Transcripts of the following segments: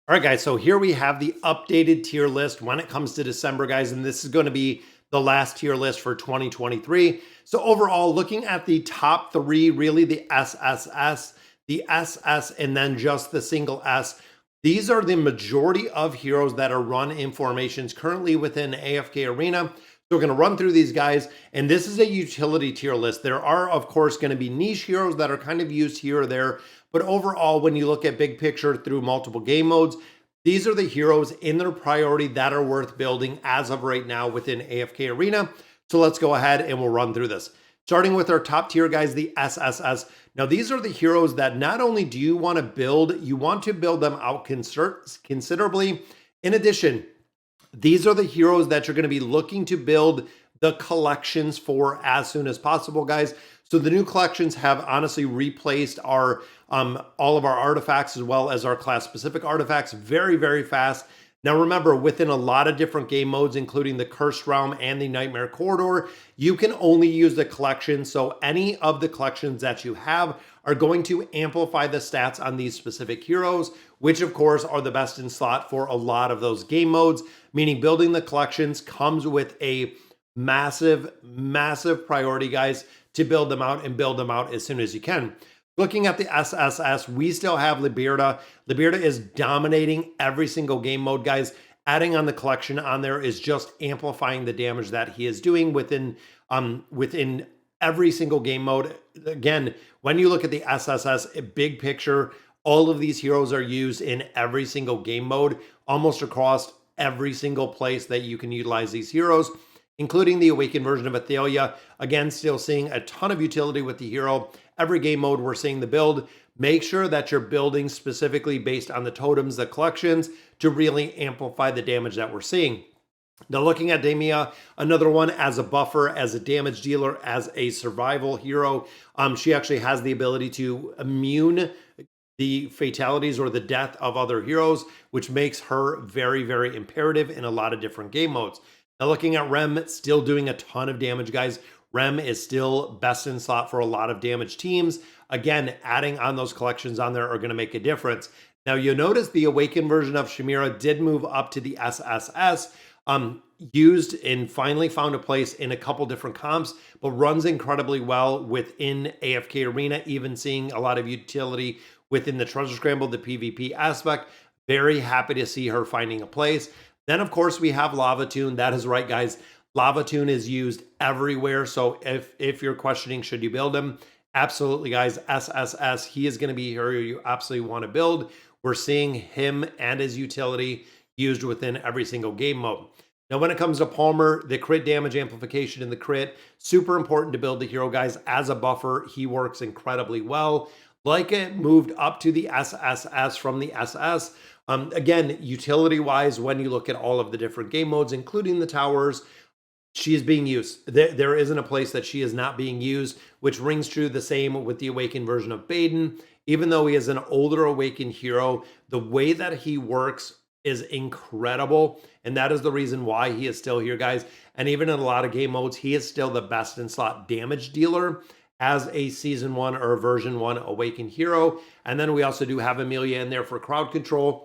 All right, guys. So here we have the updated tier list when it comes to December, guys. And this is going to be the last tier list for 2023. So overall, looking at the top three, really the SSS, the SS, and then just the single S. These are the majority of heroes that are run in formations currently within AFK Arena. So we're going to run through these guys, and this is a utility tier list. There are, of course, going to be niche heroes that are kind of used here or there, but overall, when you look at big picture through multiple game modes, these are the heroes in their priority that are worth building as of right now within AFK Arena. So let's go ahead and we'll run through this. Starting with our top tier guys, the SSS. Now, these are the heroes that not only do you want to build, you want to build them out considerably. In addition, these are the heroes that you're going to be looking to build the collections for as soon as possible, guys. So the new collections have honestly replaced our all of our artifacts as well as our class specific artifacts very, very fast. Now remember, within a lot of different game modes, including the Cursed Realm and the Nightmare Corridor, you can only use the collection. So any of the collections that you have are going to amplify the stats on these specific heroes, which of course are the best in slot for a lot of those game modes, meaning building the collections comes with a massive, massive priority, guys, to build them out and build them out as soon as you can. Looking at the SSS, we still have Liberta. Liberta is dominating every single game mode, guys. Adding on the collection on there is just amplifying the damage that he is doing within every single game mode. Again, when you look at the SSS, big picture, all of these heroes are used in every single game mode, almost across every single place that you can utilize these heroes, including the Awakened version of Athelia. Again, still seeing a ton of utility with the hero. Every game mode we're seeing the build. Make sure that you're building specifically based on the totems, the collections, to really amplify the damage that we're seeing. Now looking at Demia, another one as a buffer, as a damage dealer, as a survival hero. She actually has the ability to immune the fatalities or the death of other heroes, which makes her very, very imperative in a lot of different game modes. Now looking at Rem, still doing a ton of damage, guys. Rem is still best in slot for a lot of damage teams. Again, adding on those collections on there are going to make a difference. Now you'll notice the Awakened version of Shamira did move up to the SSS, used and finally found a place in a couple different comps, but runs incredibly well within AFK Arena, even seeing a lot of utility within the Treasure Scramble, the PvP aspect. Very happy to see her finding a place. Then, of course, we have Lava Tune. That is right, guys. Lava Tune is used everywhere. So if you're questioning, should you build him? Absolutely, guys. SSS, he is going to be here you absolutely want to build. We're seeing him and his utility used within every single game mode. Now, when it comes to Palmer, the crit damage amplification in the crit, super important to build the hero, guys. As a buffer, he works incredibly well. Like it moved up to the SSS from the SS. Again, utility-wise, when you look at all of the different game modes, including the towers, she is being used. There isn't a place that she is not being used, which rings true the same with the Awakened version of Baden. Even though he is an older Awakened hero, the way that he works is incredible. And that is the reason why he is still here, guys. And even in a lot of game modes, he is still the best in slot damage dealer as a Season 1 or Version 1 Awakened hero. And then we also do have Amelia in there for crowd control.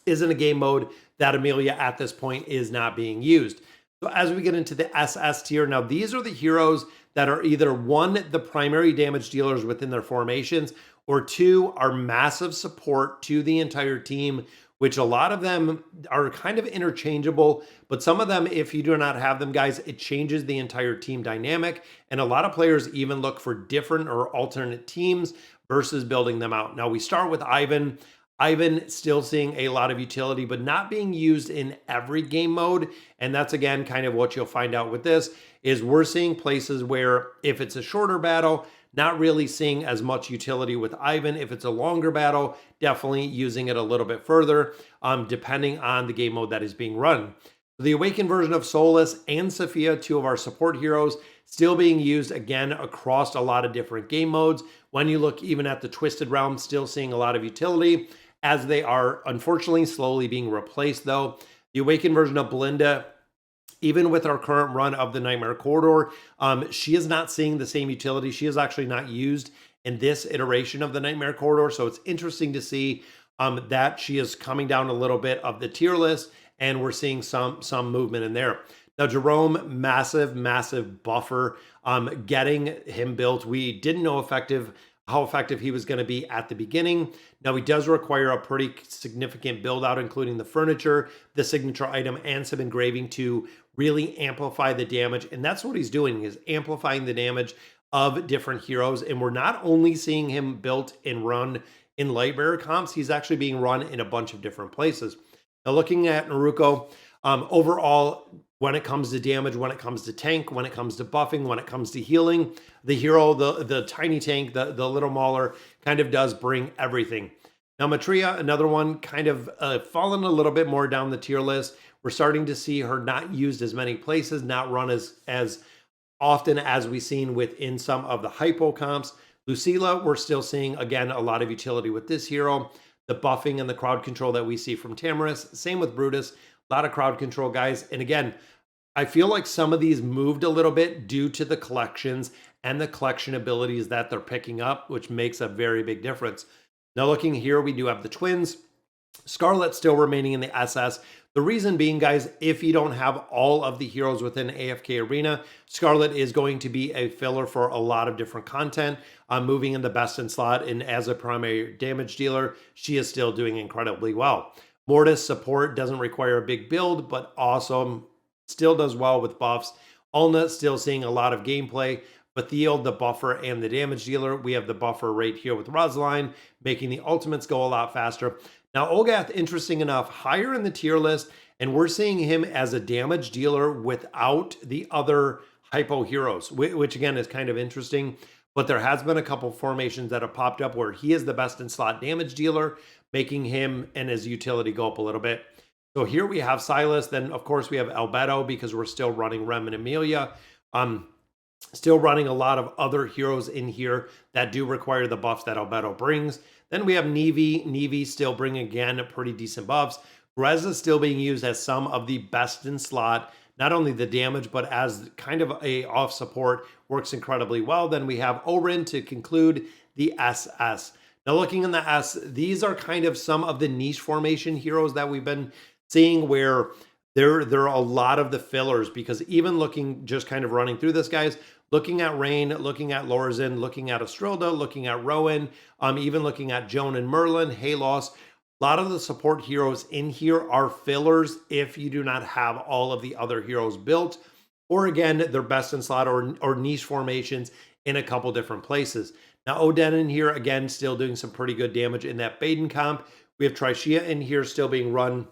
Is in a game mode that Amelia at this point is not being used. So as we get into the SS tier, now these are the heroes that are either one, the primary damage dealers within their formations, or two, are massive support to the entire team, which a lot of them are kind of interchangeable, but some of them, if you do not have them, guys, it changes the entire team dynamic. And a lot of players even look for different or alternate teams versus building them out. Now we start with Ivan. Ivan still seeing a lot of utility, but not being used in every game mode. And that's, again, kind of what you'll find out with this, is we're seeing places where if it's a shorter battle, not really seeing as much utility with Ivan. If it's a longer battle, definitely using it a little bit further, depending on the game mode that is being run. The Awakened version of Solus and Sophia, two of our support heroes, still being used, again, across a lot of different game modes. When you look even at the Twisted Realm, still seeing a lot of utility, as they are unfortunately slowly being replaced, though. The Awakened version of Belinda, even with our current run of the Nightmare Corridor, she is not seeing the same utility. She is actually not used in this iteration of the Nightmare Corridor, so it's interesting to see that she is coming down a little bit of the tier list, and we're seeing some movement in there. Now, Jerome, massive buffer. Getting him built, we didn't know how effective he was going to be at the beginning. Now, he does require a pretty significant build out, including the furniture, the signature item, and some engraving to really amplify the damage. And that's what he's doing, is amplifying the damage of different heroes. And we're not only seeing him built and run in Lightbearer comps, he's actually being run in a bunch of different places. Now, looking at Naruko, overall, when it comes to damage, when it comes to tank, when it comes to buffing, when it comes to healing, the hero, the tiny tank, the little mauler kind of does bring everything. Now, Matria, another one, kind of fallen a little bit more down the tier list. We're starting to see her not used as many places, not run as often as we've seen within some of the hypo comps. Lucilla, we're still seeing, again, a lot of utility with this hero. The buffing and the crowd control that we see from Tamaris. Same with Brutus. A lot of crowd control, guys. And again, I feel like some of these moved a little bit due to the collections and the collection abilities that they're picking up, which makes a very big difference. Now, looking here, we do have the twins. Scarlet still remaining in the SS. The reason being, guys, if you don't have all of the heroes within AFK Arena, Scarlet is going to be a filler for a lot of different content. Moving in the best in slot, and as a primary damage dealer, she is still doing incredibly well. Mortis support doesn't require a big build, but awesome. Still does well with buffs. Ulna still seeing a lot of gameplay. Bathiel, the buffer and the damage dealer. We have the buffer right here with Rosaline, making the ultimates go a lot faster. Now, Olgath, interesting enough, higher in the tier list, and we're seeing him as a damage dealer without the other hypo heroes, which again is kind of interesting. But there has been a couple formations that have popped up where he is the best in slot damage dealer, making him and his utility go up a little bit. So here we have Silas. Then, of course, we have Albedo because we're still running Rem and Amelia. Still running a lot of other heroes in here that do require the buffs that Albedo brings. Then we have Nevi. Nevi still bringing, again, pretty decent buffs. Grez is still being used as some of the best in slot. Not only the damage, but as kind of a off support, works incredibly well. Then we have Orin to conclude the SS. Now, looking in the S, these are kind of some of the niche formation heroes that we've been seeing, where there are a lot of the fillers, because even looking, just kind of running through this, guys, looking at Rain, looking at Lorzin, looking at Estrilda, looking at Rowan, even looking at Joan and Merlin, Halos, a lot of the support heroes in here are fillers if you do not have all of the other heroes built, or again, they're best in slot or niche formations in a couple different places. Now, Oden in here, again, still doing some pretty good damage in that Baden comp. We have Trishia in here still being run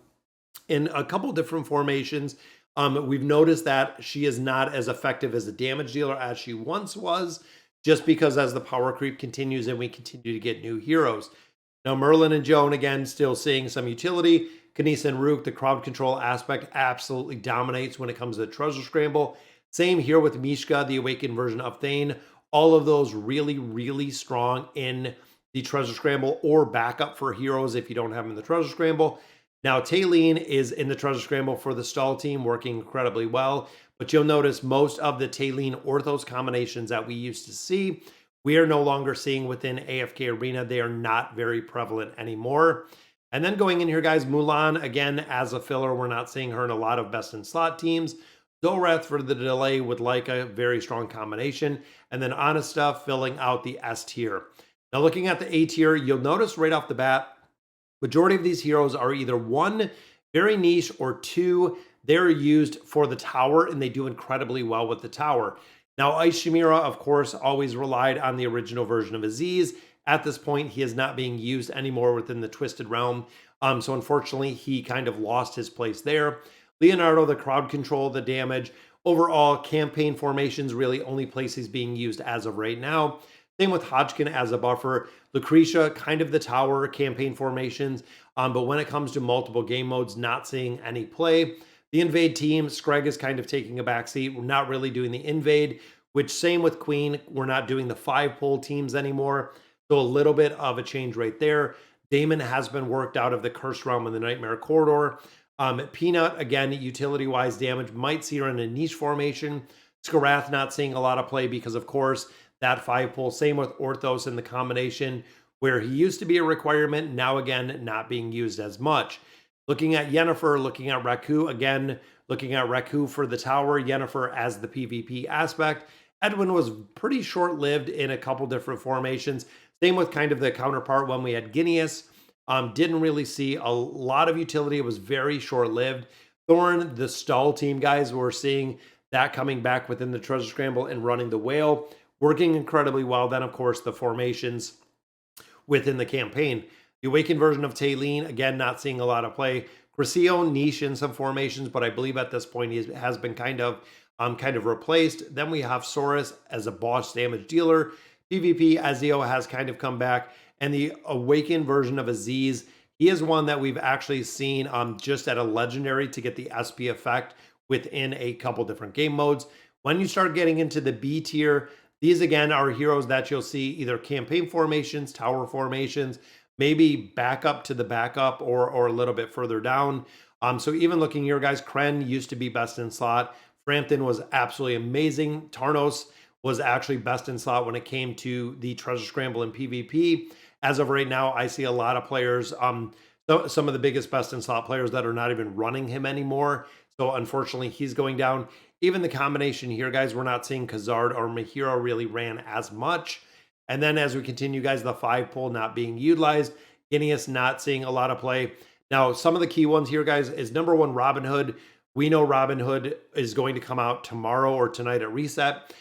in a couple different formations. We've noticed that she is not as effective as a damage dealer as she once was, just because as the power creep continues and we continue to get new heroes. Now, Merlin and Joan, again, still seeing some utility. Kanisa and Rook, the crowd control aspect absolutely dominates when it comes to the treasure scramble. Same here with Mishka, the awakened version of Thane. All of those really strong in the treasure scramble or backup for heroes if you don't have them in the treasure scramble. Now, Taylene is in the treasure scramble for the stall team, working incredibly well. But you'll notice most of the Taylene Orthos combinations that we used to see, we are no longer seeing within AFK Arena. They are not very prevalent anymore. And then going in here, guys, Mulan, again, as a filler, we're not seeing her in a lot of best in slot teams. Zolrath for the delay with Leica, very strong combination. And then Honesta filling out the S tier. Now, looking at the A tier, you'll notice right off the bat, majority of these heroes are either one, very niche, or two, they're used for the tower, and they do incredibly well with the tower. Now, Ice Shamira, of course, always relied on the original version of Aziz. At this point, he is not being used anymore within the Twisted Realm. So unfortunately, he kind of lost his place there. Leonardo, the crowd control, the damage. Overall, campaign formations really only place he's being used as of right now. Same with Hodgkin as a buffer. Lucretia, kind of the tower campaign formations. But when it comes to multiple game modes, not seeing any play. The invade team, Screg is kind of taking a backseat. We're not really doing the invade, which same with Queen. We're not doing the 5-pole teams anymore. So a little bit of a change right there. Damon has been worked out of the Cursed Realm and the Nightmare Corridor. Peanut, again, utility-wise damage, might see her in a niche formation. Skarath not seeing a lot of play because, of course, that 5-pole. Same with Orthos in the combination where he used to be a requirement, now again, not being used as much. Looking at Yennefer, looking at Raku, again, looking at Raku for the tower, Yennefer as the PvP aspect. Edwin was pretty short-lived in a couple different formations. Same with kind of the counterpart when we had Guineas. Didn't really see a lot of utility. It was very short-lived. Thorn, the stall team guys, we're seeing that coming back within the Treasure Scramble and running the whale, working incredibly well. Then, of course, the formations within the campaign. The Awakened version of Taylene, again, not seeing a lot of play. Crescio, niche in some formations, but I believe at this point he has been kind of replaced. Then we have Saurus as a boss damage dealer. PvP, Ezio has kind of come back. And the Awakened version of Aziz, he is one that we've actually seen just at a legendary to get the SP effect within a couple different game modes. When you start getting into the B tier, these again are heroes that you'll see either campaign formations, tower formations, maybe backup to the backup or a little bit further down. So even looking here, guys, Kren used to be best in slot. Frampton was absolutely amazing. Tarnos was actually best in slot when it came to the Treasure Scramble and PvP. As of right now, I see a lot of players, some of the biggest best in slot players that are not even running him anymore. So unfortunately, he's going down. Even the combination here, guys, we're not seeing Khazard or Mahiro really ran as much. And then as we continue, guys, the 5 pull not being utilized. Guineas not seeing a lot of play. Now, some of the key ones here, guys, is number 1, Robin Hood. We know Robin Hood is going to come out tomorrow or tonight at reset.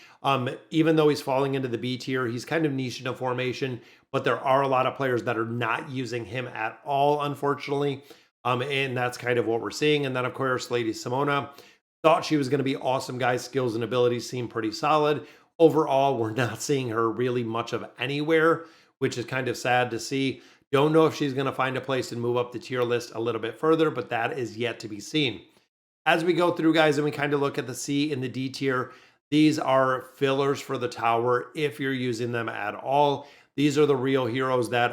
Even though he's falling into the B tier, he's kind of niche in a formation, but there are a lot of players that are not using him at all, unfortunately. And that's kind of what we're seeing. And then, of course, Lady Simona. Thought she was going to be awesome, guys. Skills and abilities seem pretty solid. Overall, we're not seeing her really much of anywhere, which is kind of sad to see. Don't know if she's going to find a place and move up the tier list a little bit further, but that is yet to be seen. As we go through, guys, and we kind of look at the C and the D tier, these are fillers for the tower if you're using them at all. These are the real heroes that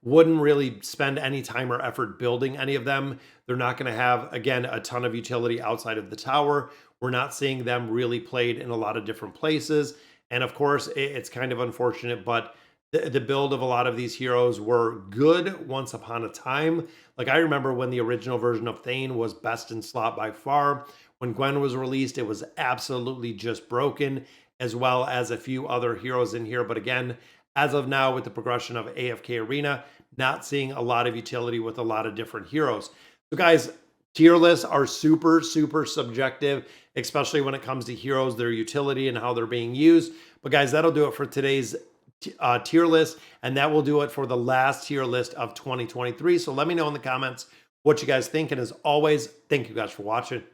wouldn't really spend any time or effort building any of them. They're not going to have, again, a ton of utility outside of the tower. We're not seeing them really played in a lot of different places. And of course, it's kind of unfortunate, but the build of a lot of these heroes were good once upon a time. Like I remember when the original version of Thane was best in slot by far. When Gwen was released, it was absolutely just broken, as well as a few other heroes in here. But again, as of now, with the progression of AFK Arena, not seeing a lot of utility with a lot of different heroes. So guys, tier lists are super, super subjective, especially when it comes to heroes, their utility and how they're being used. But guys, that'll do it for today's tier list, and that will do it for the last tier list of 2023. So let me know in the comments what you guys think, and as always, thank you guys for watching.